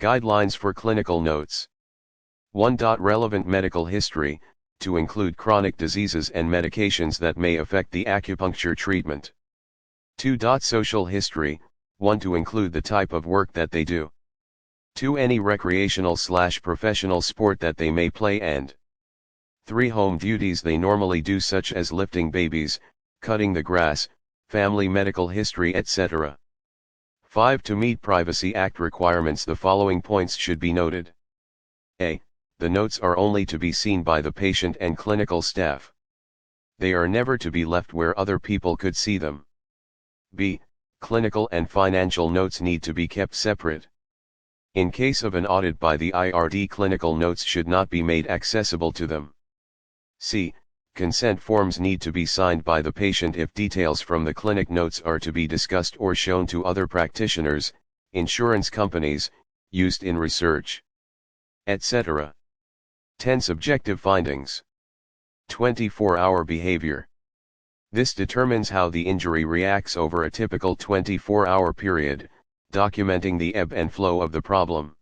Guidelines for clinical notes. 1. Relevant medical history, to include chronic diseases and medications that may affect the acupuncture treatment. 2. Social history, 1. To include the type of work that they do. 2. Any recreational/professional sport that they may play, and 3. Home duties they normally do, such as lifting babies, cutting the grass, family medical history, etc. 5. To meet Privacy Act requirements, the following points should be noted. A. The notes are only to be seen by the patient and clinical staff. They are never to be left where other people could see them. B. Clinical and financial notes need to be kept separate. In case of an audit by the IRD, clinical notes should not be made accessible to them. C. Consent forms need to be signed by the patient if details from the clinic notes are to be discussed or shown to other practitioners, insurance companies, used in research, etc. 10. Subjective findings. 24-hour behavior. This determines how the injury reacts over a typical 24-hour period, documenting the ebb and flow of the problem.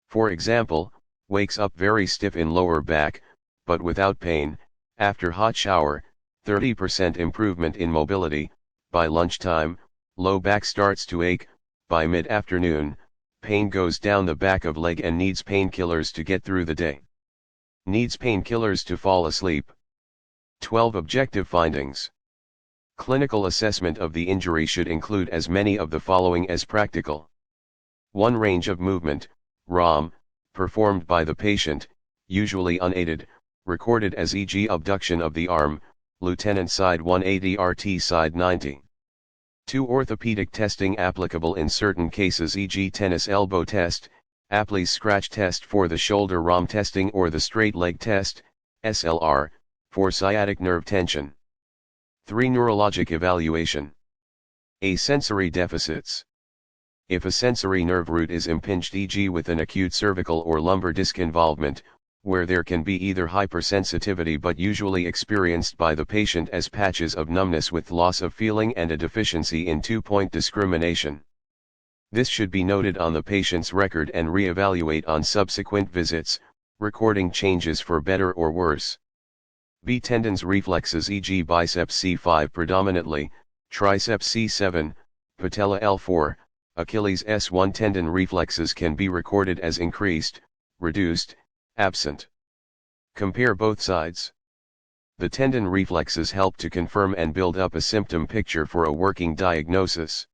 For example, wakes up very stiff in lower back, but without pain. After hot shower, 30% improvement in mobility. By lunchtime, low back starts to ache. By mid-afternoon, pain goes down the back of leg and needs painkillers to get through the day. Needs painkillers to fall asleep. 12. Objective findings. Clinical assessment of the injury should include as many of the following as practical. 1. Range of movement, ROM, performed by the patient, usually unaided, recorded as e.g. abduction of the arm, Lieutenant side 180 RT side 90. 2. Orthopedic testing applicable in certain cases, e.g. tennis elbow test, Apley's scratch test for the shoulder, ROM testing, or the straight leg test, SLR, for sciatic nerve tension. 3. Neurologic evaluation. A. Sensory deficits. If a sensory nerve root is impinged, e.g. with an acute cervical or lumbar disc involvement, where there can be either hypersensitivity but usually experienced by the patient as patches of numbness with loss of feeling and a deficiency in 2-point discrimination. This should be noted on the patient's record and re-evaluate on subsequent visits, recording changes for better or worse. B. Tendons reflexes, e.g. biceps C5 predominantly, triceps C7, patella L4, Achilles S1 tendon reflexes can be recorded as increased, reduced, absent. Compare both sides. The tendon reflexes help to confirm and build up a symptom picture for a working diagnosis.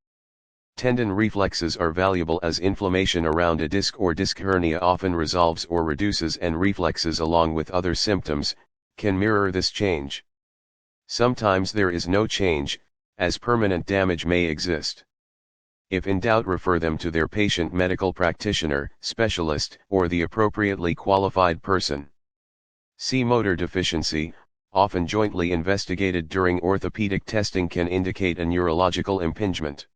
Tendon reflexes are valuable as inflammation around a disc or disc hernia often resolves or reduces, and reflexes along with other symptoms can mirror this change. Sometimes there is no change, as permanent damage may exist. If in doubt, refer them to their patient medical practitioner, specialist, or the appropriately qualified person. C. Motor deficiency, often jointly investigated during orthopedic testing, can indicate a neurological impingement.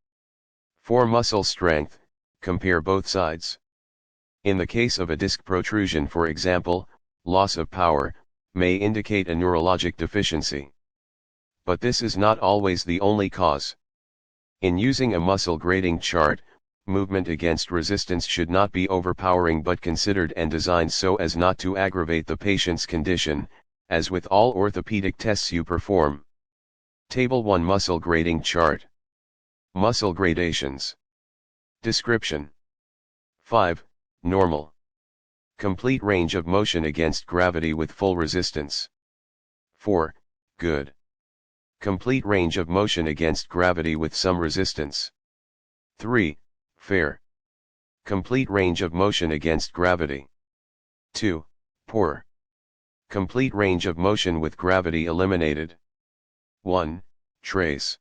4. Muscle strength, compare both sides. In the case of a disc protrusion, for example, loss of power may indicate a neurologic deficiency. But this is not always the only cause. In using a muscle grading chart, movement against resistance should not be overpowering but considered and designed so as not to aggravate the patient's condition, as with all orthopedic tests you perform. Table 1 Muscle grading chart. Muscle gradations. Description. 5. Normal. Complete range of motion against gravity with full resistance. 4. Good. Complete range of motion against gravity with some resistance. 3. Fair. Complete range of motion against gravity. 2. Poor. Complete range of motion with gravity eliminated. 1. Trace.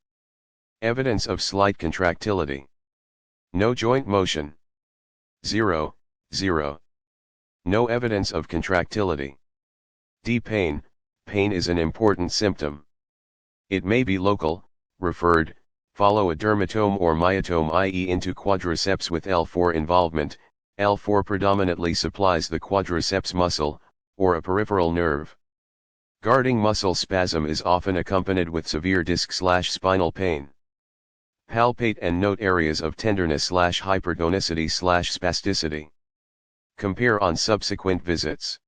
Evidence of slight contractility. No joint motion. 0. 0. No evidence of contractility. D. Pain. Pain is an important symptom. It may be local, referred, follow a dermatome or myotome, i.e. into quadriceps with L4 involvement. L4 predominantly supplies the quadriceps muscle, or a peripheral nerve. Guarding muscle spasm is often accompanied with severe disc/spinal pain. Palpate and note areas of tenderness/hypertonicity/spasticity. Compare on subsequent visits.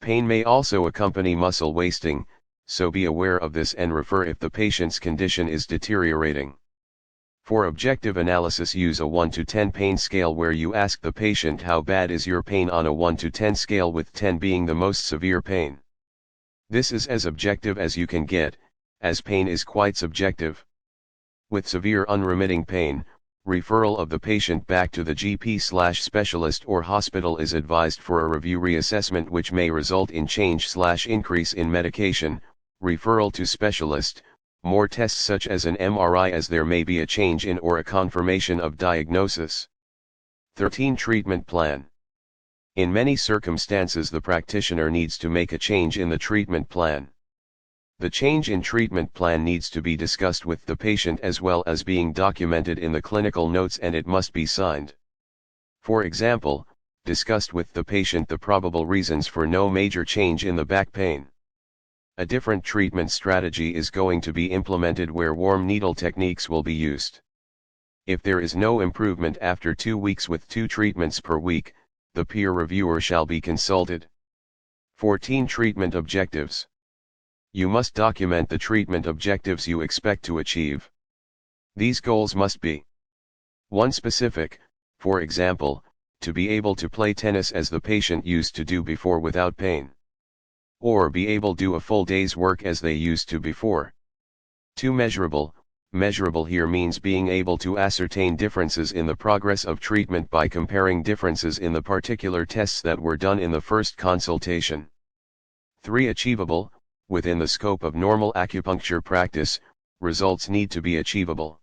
Pain may also accompany muscle wasting, so be aware of this and refer if the patient's condition is deteriorating. For objective analysis, use a 1 to 10 pain scale where you ask the patient how bad is your pain on a 1 to 10 scale, with 10 being the most severe pain. This is as objective as you can get, as pain is quite subjective. With severe unremitting pain, referral of the patient back to the GP/specialist or hospital is advised for a review reassessment, which may result in change/increase in medication, referral to specialist, more tests such as an MRI, as there may be a change in or a confirmation of diagnosis. 13. Treatment plan. In many circumstances, the practitioner needs to make a change in the treatment plan. The change in treatment plan needs to be discussed with the patient as well as being documented in the clinical notes, and it must be signed. For example, discussed with the patient the probable reasons for no major change in the back pain. A different treatment strategy is going to be implemented where warm needle techniques will be used. If there is no improvement after 2 weeks with 2 treatments per week, the peer reviewer shall be consulted. 14. Treatment objectives. You must document the treatment objectives you expect to achieve. These goals must be 1. Specific, for example, to be able to play tennis as the patient used to do before without pain. Or be able to do a full day's work as they used to before. 2. Measurable. Measurable here means being able to ascertain differences in the progress of treatment by comparing differences in the particular tests that were done in the first consultation. 3. Achievable. Within the scope of normal acupuncture practice, results need to be achievable.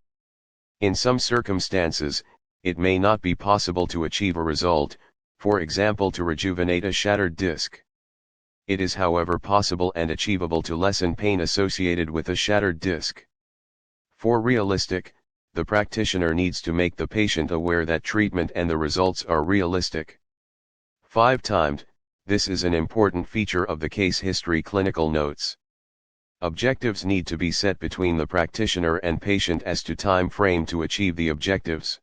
In some circumstances, it may not be possible to achieve a result, for example to rejuvenate a shattered disc. It is however possible and achievable to lessen pain associated with a shattered disc. 4. Realistic. The practitioner needs to make the patient aware that treatment and the results are realistic. 5. Timed. This is an important feature of the case history clinical notes. Objectives need to be set between the practitioner and patient as to time frame to achieve the objectives.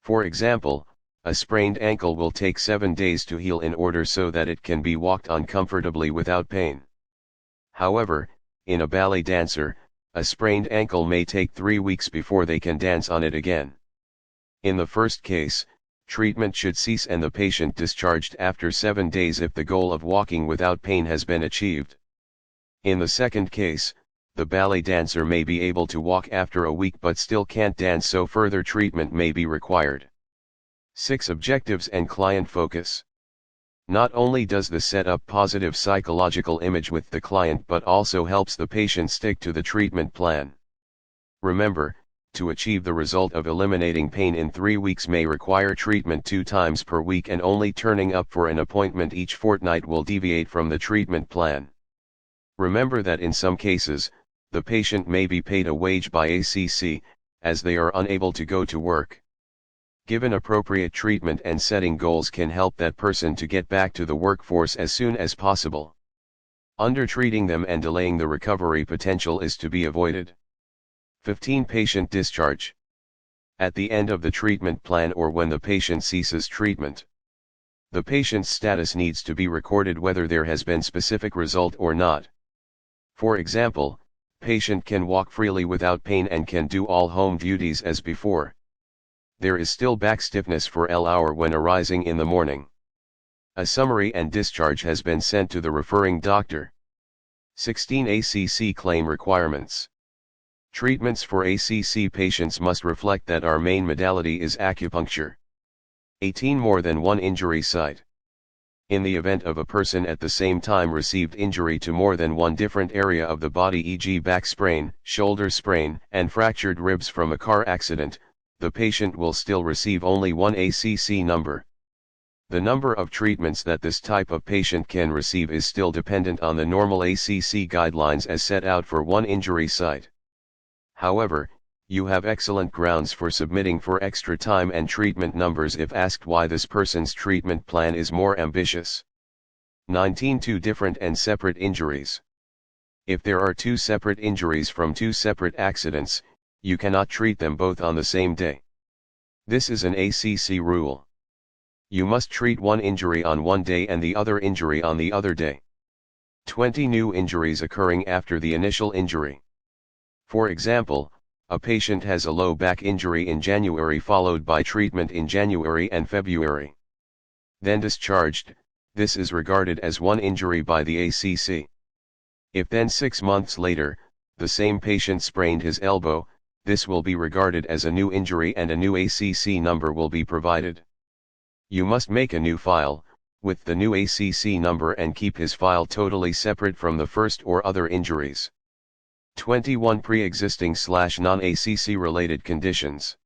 For example, a sprained ankle will take 7 days to heal in order so that it can be walked on comfortably without pain. However, in a ballet dancer, a sprained ankle may take 3 weeks before they can dance on it again. In the first case, treatment should cease and the patient discharged after 7 days if the goal of walking without pain has been achieved. In the second case, the ballet dancer may be able to walk after a week but still can't dance, so further treatment may be required. 6. Objectives and client focus. Not only does the set up positive psychological image with the client but also helps the patient stick to the treatment plan. Remember, to achieve the result of eliminating pain in 3 weeks may require treatment 2 times per week, and only turning up for an appointment each fortnight will deviate from the treatment plan. Remember that in some cases, the patient may be paid a wage by ACC, as they are unable to go to work. Given appropriate treatment and setting goals can help that person to get back to the workforce as soon as possible. Undertreating them and delaying the recovery potential is to be avoided. 15. Patient discharge. At the end of the treatment plan or when the patient ceases treatment, the patient's status needs to be recorded whether there has been specific result or not. For example, patient can walk freely without pain and can do all home duties as before. There is still back stiffness for L-hour when arising in the morning. A summary and discharge has been sent to the referring doctor. 16. ACC claim requirements. Treatments for ACC patients must reflect that our main modality is acupuncture. 18. More than one injury site. In the event of a person at the same time received injury to more than one different area of the body, e.g. back sprain, shoulder sprain, and fractured ribs from a car accident, the patient will still receive only one ACC number. The number of treatments that this type of patient can receive is still dependent on the normal ACC guidelines as set out for one injury site. However, you have excellent grounds for submitting for extra time and treatment numbers if asked why this person's treatment plan is more ambitious. 19. 2 different and separate injuries. If there are 2 separate injuries from 2 separate accidents, you cannot treat them both on the same day. This is an ACC rule. You must treat one injury on one day and the other injury on the other day. 20 new injuries occurring after the initial injury. For example, a patient has a low back injury in January followed by treatment in January and February. Then discharged, this is regarded as one injury by the ACC. If then 6 months later, the same patient sprained his elbow, this will be regarded as a new injury and a new ACC number will be provided. You must make a new file, with the new ACC number and keep his file totally separate from the first or other injuries. 21 Pre-existing/non-ACC related conditions.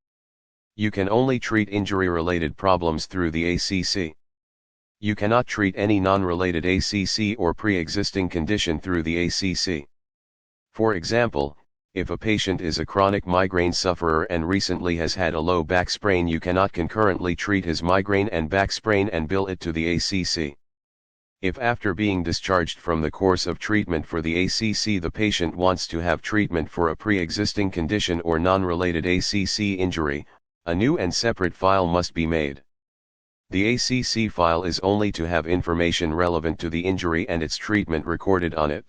You can only treat injury-related problems through the ACC. You cannot treat any non-related ACC or pre-existing condition through the ACC. For example, if a patient is a chronic migraine sufferer and recently has had a low back sprain, you cannot concurrently treat his migraine and back sprain and bill it to the ACC. If after being discharged from the course of treatment for the ACC the patient wants to have treatment for a pre-existing condition or non-related ACC injury, a new and separate file must be made. The ACC file is only to have information relevant to the injury and its treatment recorded on it.